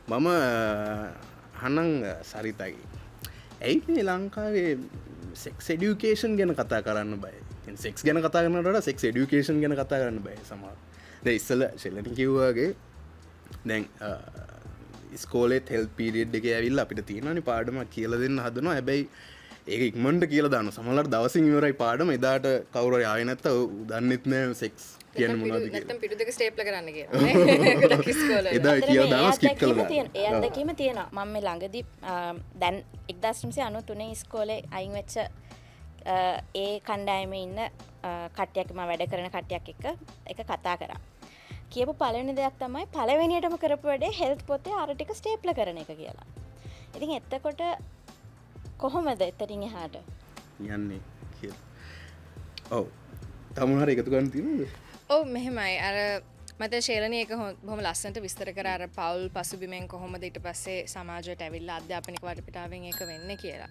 මම හනං සරිතයි ඇයි මේ ලංකාවේ සෙක්ස් එඩියුකේෂන් ගැන කතා කරන්න බයි සෙක්ස් ගැන කතා කරනට සෙක්ස් එඩියුකේෂන් ගැන කතා කරන්න බයි සමහර ද ඉස්සල ශෙල්ලට කිව්වාගේ දැන් ස්කෝලෙත් හෙල් පිරිඩ් එක ඇවිල්ල අපිට තියෙනනි පාඩම කියල දෙන්න හදනවා හැබැයි ඒක ඉක්මට කියල දාන්න සමලට දවසින් ඉවරයි පාඩම එදාට කවුර ආයනැත්ත දන්නෙත්නෑ සෙක්ස් කියන මොනාද පිටුදක ස්ටේප්ල කරන්න එදා කිය දාන ස්කිප් කළ ඒ අදකීම තියෙනවා මම මේ ළඟදී දැන් 1993 ඉස්කෝලේ අයින් වෙච්ච ඒ කණ්ඩායමේ ඉන්න කට්ටියක් මම වැඩ කරන කට්ටියක් එක කතා කරා කියපු පළවෙනි දෙයක් තමයි පළවෙනියටම කරපු වැඩේ හෙල්ත් පොතේ අර ටික ස්ටේප්ල කරන එක කියලා. ඉතින් එතකොට කොහොමද එතනින් එහාට යන්නේ කියලා. ඔව්. තමුන් හරි එකතු ගන්න තියෙනවද? ඔව් මෙහෙමයි. අර මට ශේලනී එක බොහොම ලස්සනට විස්තර කරා අර පෞල් පසුබිමෙන් කොහොමද ඊට පස්සේ සමාජයට ඇවිල්ලා අධ්‍යාපනික වටපිටාවෙන් ඒක වෙන්නේ කියලා.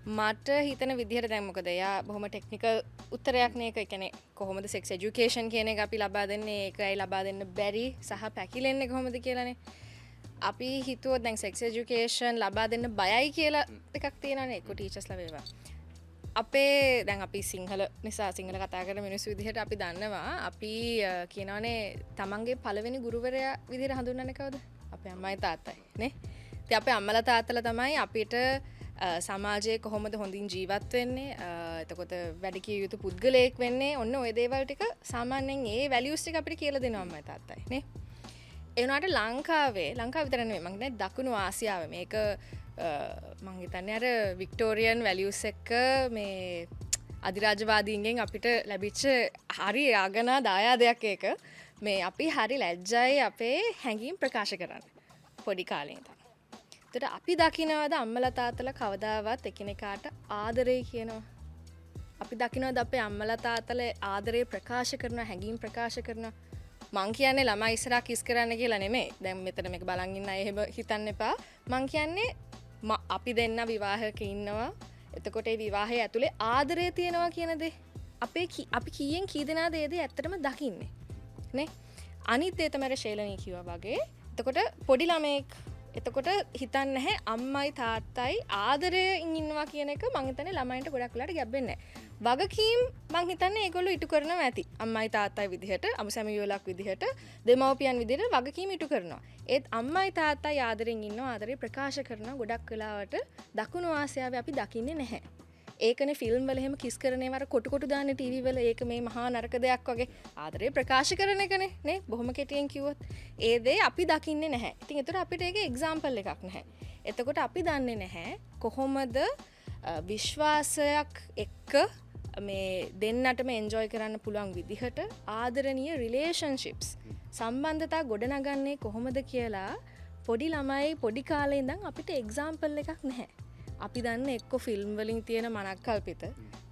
මට හිතන විදිහට දැන් මොකද එයා බොහොම ටෙක්නිකල් උත්තරයක් නේ ඒක. ඒ කියන්නේ කොහොමද සෙක්ස් එජුකේෂන් කියන එක අපි ලබා දෙන්නේ ඒකයි ලබා දෙන්න බැරි සහ පැකිලෙන්නේ කොහොමද කියලානේ. අපි හිතුවොත් දැන් සෙක්ස් එජුකේෂන් ලබා දෙන්න බයයි කියලා එකක් තියෙනවානේ එක්ක ටීචර්ස්ලා වේවා. අපේ දැන් අපි සිංහල නිසා සිංහල කතා කරන මිනිස්සු විදිහට අපි දන්නවා අපි කියනවානේ තමන්ගේ පළවෙනි ගුරුවරයා විදිහට හඳුන්වන්නේ කවුද? අපේ අම්මයි තාත්තයි නේ. ඉතින් අපේ අම්මලා තාත්තලා තමයි අපිට සමාජයේ කොහොමද හොඳින් ජීවත් වෙන්නේ එතකොට වැඩ කිය යුතු පුද්ගලයෙක් වෙන්නේ ඔන්න ඔය දේවල් ටික සාමාන්‍යයෙන් ඒ වැලියුස් ටික අපිට කියලා දෙනවා අම්මයි තාත්තයි නේ. ඒ වුණාට ලංකාව විතර නෙමෙයි මම කියන්නේ දකුණු ආසියාවේ මේක මම හිතන්නේ අර වික්ටෝරියන් වැලියුස් එක්ක මේ අධිරාජ්‍යවාදීන්ගෙන් අපිට ලැබිච්ච හරි ආගනා දායාදයක් ඒක මේ අපි හරි ලැජ්ජයි අපේ හැඟීම් ප්‍රකාශ කරන්න පොඩි කාලේ ඉඳන්. ඒතර අපි දකින්නවද අම්මලා තාත්තලා කවදාවත් එකිනෙකාට ආදරේ කියනවා. අපි දකින්නවද අපේ අම්මලා තාත්තලා ආදරේ ප්‍රකාශ කරනවා හැඟීම් ප්‍රකාශ කරනවා. මං කියන්නේ ළමයි ඉස්සරහා කිස් කරන්න කියලා නෙමෙයි. දැන් මෙතන මේක බලන් ඉන්න අය එහෙම හිතන්න එපා. මං කියන්නේ අපි දෙන්න විවාහයක ඉන්නවා. එතකොට ඒ විවාහය ඇතුලේ ආදරය තියෙනවා කියන දේ අපි කීයෙන් කී දෙනාද ඒ දේ ඇත්තටම දකින්නේ. නේ? අනිත් දේ තමයි ශේලනී කිව්වා වගේ. එතකොට පොඩි ළමෙක් එතකොට හිතන්නේ නැහැ අම්මයි තාත්තයි ආදරයෙන් ඉන්නවා කියන එක මං හිතන්නේ ළමයින්ට ගොඩක් වෙලාට ගැබ්බෙන්නේ නැහැ. වගකීම් මං හිතන්නේ ඒගොල්ලෝ ඉටු කරනවා ඇති. අම්මයි තාත්තයි විදිහට, අමුසැමියුලක් විදිහට, දෙමව්පියන් විදිහට වගකීම් ඉටු කරනවා. ඒත් අම්මයි තාත්තයි ආදරෙන් ඉන්නවා, ආදරේ ප්‍රකාශ කරනවා ගොඩක් වෙලාවට දකුණු ආසියාවේ අපි දකින්නේ නැහැ. ඒකනේ ෆිල්ම් වල එහෙම කිස් කරන ඒවා කොටු කොටු දාන්නේ ටීවී වල ඒක මේ මහා නරක දෙයක් වගේ ආදරේ ප්‍රකාශ කරන එකනේ නේ බොහොම කෙටියෙන් කිව්වොත් ඒ දේ අපි දකින්නේ නැහැ. ඉතින් ඒතර අපිට ඒකේ එක්සැම්පල් එකක් නැහැ. එතකොට අපි දන්නේ නැහැ කොහොමද විශ්වාසයක් එක්ක මේ දෙන්නටම එන්ජොයි කරන්න පුළුවන් විදිහට ආදරණීය රිලේෂන්ෂිප්ස් සම්බන්ධතා ගොඩනගන්නේ කොහොමද කියලා පොඩි ළමයි පොඩි කාලේ ඉඳන් අපිට එක්සැම්පල් එකක් නැහැ. අපි දන්න එක්ක ෆිල්ම් වලින් තියෙන මනක්කල්පිත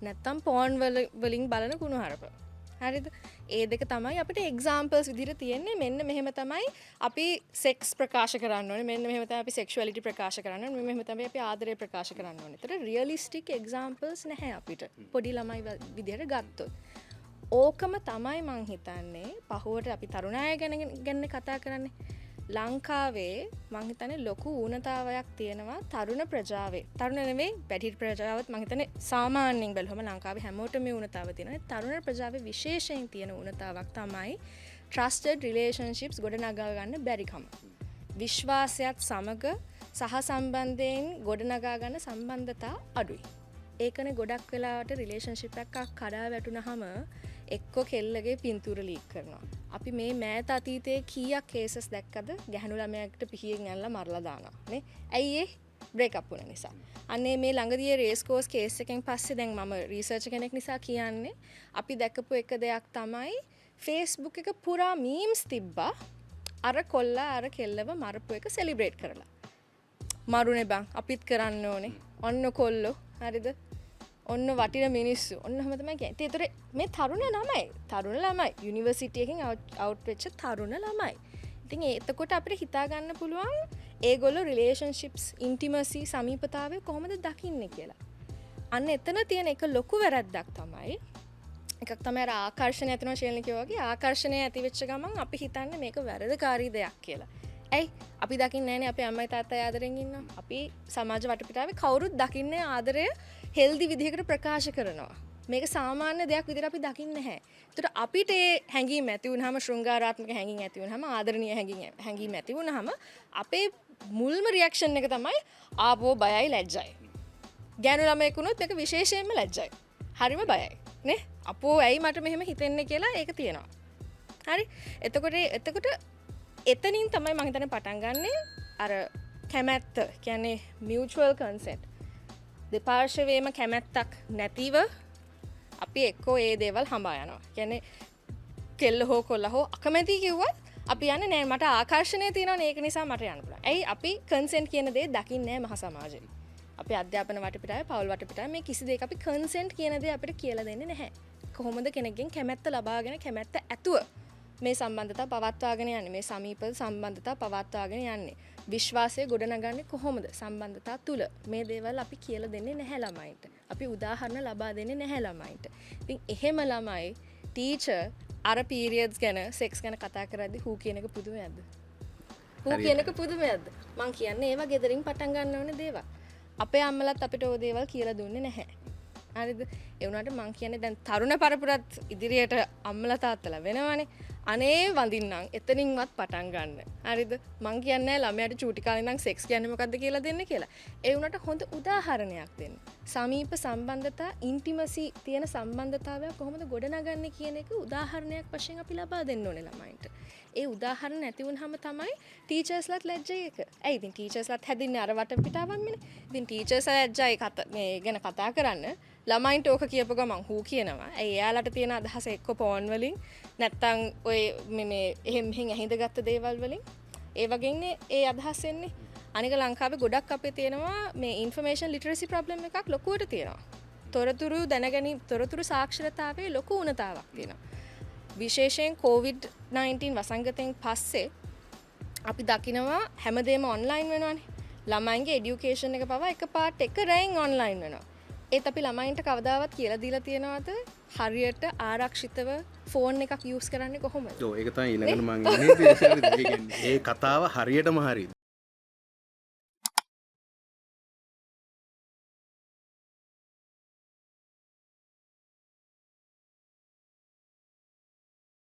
නැත්තම් පෝන් වලින් බලන කුණුහරුප. හරිද? ඒ දෙක තමයි අපිට එක්සැම්පල්ස් විදිහට තියෙන්නේ. මෙන්න මෙහෙම තමයි අපි සෙක්ස් ප්‍රකාශ කරන්න ඕනේ. මෙන්න මෙහෙම තමයි අපි සෙක්ෂුවැලිටි ප්‍රකාශ කරන්න ඕනේ. මෙහෙම තමයි අපි ආදරය ප්‍රකාශ කරන්න ඕනේ. ඒතර රියලිස්ටික් එක්සැම්පල්ස් නැහැ අපිට. පොඩි ළමයි විදිහට ගත්තොත්. ඕකම තමයි මං හිතන්නේ පහුවට අපි තරුණය ගැන කතා කරන්නේ. ලංකාවේ මං හිතන්නේ ලොකු ඌනතාවයක් තියෙනවා තරුණ ප්‍රජාවේ. තරුණ නෙවෙයි පැටිඩ් ප්‍රජාවත් මං හිතන්නේ සාමාන්‍යයෙන් බැලුවම ලංකාවේ හැමෝටම මේ ඌනතාව තියෙනවා. තරුණ ප්‍රජාවේ විශේෂයෙන් තියෙන ඌනතාවක් තමයි trusted relationships ගොඩනගා ගන්න බැරිකම. විශ්වාසයත් සමග සහ සම්බන්ධයෙන් ගොඩනගා ගන්න සම්බන්ධතා අඩුයි. ඒකනේ ගොඩක් වෙලාවට රිලේෂන්ෂිප් එකක් කඩා වැටුනහම එක්ක කෙල්ලගේ පින්තූර ලීක් කරනවා. අපි මේ මෑත අතීතයේ කීයක් කේසස් දැක්කද ගැහණු ළමයෙක්ට පිහියෙන් ඇල්ලලා මරලා දානවා නේ. ඇයි ඒ බ්‍රේක් අප් වුණ නිසා. අනේ මේ ළඟදී රේස් කෝස් කේස් එකෙන් පස්සේ දැන් මම රිසර්ච් කෙනෙක් නිසා කියන්නේ අපි දැකපු එක දෙයක් තමයි Facebook එක පුරා මීම්ස් තිබ්බා අර කොල්ලා අර කෙල්ලව මරපු එක සෙලිබ්‍රේට් කරලා. මරුනේ බං අපිත් කරන්න ඕනේ. ඔන්න කොල්ලෝ හරිද? ඔන්න වටින මිනිස්සු ඔන්න හැම තමයි කියන්නේ. ඒතර මේ තරුණ ළමයි යුනිවර්සිටි එකකින් අවුට් වෙච්ච තරුණ ළමයි. ඉතින් එතකොට අපිට හිතා ගන්න පුළුවන් ඒගොල්ලෝ රිලේෂන්ෂිප්ස් ඉන්ටිමසි සමීපතාවය කොහොමද දකින්නේ කියලා. අන්න එතන තියෙන එක ලොකු වැරද්දක් තමයි. එකක් තමයි අර ආකර්ෂණය ඇතිවෙනවා ශේලනී කිව්වා වගේ ආකර්ෂණය ඇති වෙච්ච ගමන් අපි හිතන්නේ මේක වැරදකාරී දෙයක් කියලා. ඇයි අපි දකින්නේ අප අම්මයි තාත්තයි ආදරෙන් ඉන්න අපි සමාජ වටපිටාවේ කවුරුත් දකින්නේ ආදරය හෙල්දි විදිහකට ප්‍රකාශ කරනවා මේක සාමාන්‍ය දෙයක් විදිහට අපි දකින්නේ නැහැ. ඒතර අපිට ඒ හැඟීම් ඇති වුනහම ශෘංගාරාත්මක හැඟීම් ඇති වුනහම ආදරණීය හැඟීම් ඇති වුනහම අපේ මුල්ම රියැක්ෂන් එක තමයි ආපෝ බයයි ලැජ්ජයි. ගෑනු ළමයෙක් වුණොත් මේක විශේෂයෙන්ම ලැජ්ජයි. හරිම බයයි. නේ? අපෝ ඇයි මට මෙහෙම හිතෙන්නේ කියලා ඒක තියෙනවා. හරි? එතකොට එතනින් තමයි මම හිතන්නේ පටන් ගන්නෙ අර කැමැත්ත කියන්නේ mutual consent. දෙපාර්ශවයේම කැමැත්තක් නැතිව අපි එක්කෝ ඒ දේවල් හඹා යනවා. කියන්නේ කෙල්ල හෝ කොල්ල හෝ අකමැති කිව්වත් අපි යන්නේ නෑ මට ආකර්ෂණය තියෙනවා ඒක නිසා මට යන්න පුළුවන්. ඇයි අපි කන්සෙන්ට් කියන දේ දකින්නේ නෑ මහ සමාජයේ. අපි අධ්‍යාපන වටපිටාවේ පවුල් වටපිටාවේ මේ කිසි දෙයක අපි කන්සෙන්ට් කියන දේ අපිට කියලා දෙන්නේ නැහැ. කොහොමද කෙනෙක්ගෙන් කැමැත්ත ලබාගෙන කැමැත්ත ඇතුව මේ සම්බන්ධතා පවත්වාගෙන යන්නේ මේ සමීප සම්බන්ධතා පවත්වාගෙන යන්නේ විශ්වාසය ගොඩනගන්නේ කොහොමද සම්බන්ධතා තුල මේ දේවල් අපි කියලා දෙන්නේ නැහැ ළමයින්ට අපි උදාහරණ ලබා දෙන්නේ නැහැ ළමයින්ට ඉතින් එහෙම ළමයි ටීචර් අර පීරියඩ්ස් ගැන සෙක්ස් ගැන කතා කරද්දි හූ කියන එක පුදුමයක්ද හූ කියන එක පුදුමයක්ද මං කියන්නේ ඒවා ගෙදරින් පටන් ගන්න ඕනේ දේවල් අපේ අම්මලත් අපිට ඕ දේවල් කියලා දුන්නේ නැහැ හරිද ඒ වුණාට මං කියන්නේ දැන් තරුණ පරපුරත් ඉදිරියට අම්මලා තාත්තලා වෙනවනේ අනේ වඳින්නම් එතනින්වත් පටන් ගන්න. හරිද? මං කියන්නේ ළමයාට චූටි කාලේ ඉඳන් සෙක්ස් කියන්නේ මොකද්ද කියලා දෙන්න කියලා. ඒ වුණාට හොඳ උදාහරණයක් දෙන්න. සමීප සම්බන්ධතා, ඉන්ටිමසි තියෙන සම්බන්ධතාවය කොහොමද ගොඩනගන්නේ කියන එක උදාහරණයක් වශයෙන් අපි ලබා දෙන්න ඕනේ ළමයින්ට. ඒ උදාහරණ නැති වුනහම තමයි ටීචර්ස්ලාත් ලැජ්ජයි එක. ඇයි ඉතින් ටීචර්ස්ලාත් හැදින්නේ අර වටපිටාවන්මනේ. ඉතින් ටීචර්ස් ලැජ්ජයි මේ ගැන කතා කරන්න ළමයින්ට ඕක කියපු ගමන් හූ කියනවා. ඇයි එයාලට තියෙන අදහස එක්ක පෝන් වලින් නැත්තම් ඔය මේ එහෙම ඇහිඳගත්ත දේවල් වලින් ඒ වගේනේ ඒ අදහස් එන්නේ. අනික ලංකාවේ ගොඩක් අපේ තියෙනවා මේ ඉන්ෆර්මේෂන් ලිටරසි ප්‍රොබ්ලම් එකක් ලොකුවට තියෙනවා. තොරතුරු දැනගැනීම තොරතුරු සාක්ෂරතාවයේ ලොකු උණතාවක් තියෙනවා. විශේෂයෙන් COVID-19 වසංගතයෙන් පස්සේ අපි දකිනවා හැමදේම ඔන්ලයින් වෙනවානේ. ළමයින්ගේ එඩියුකේෂන් එක පවා එකපාරට එක රැයින් ඔන්ලයින් වෙනවා. ඒත් අපි ළමයින්ට කවදාවත් කියලා දීලා තියෙනවද හරියට ආරක්ෂිතව ෆෝන් එකක් යූස් කරන්නේ කොහොමද? ඔව් ඒක තමයි ඊළඟට මම ඉන්නේ ඒ කතාව හරියටම හරිද?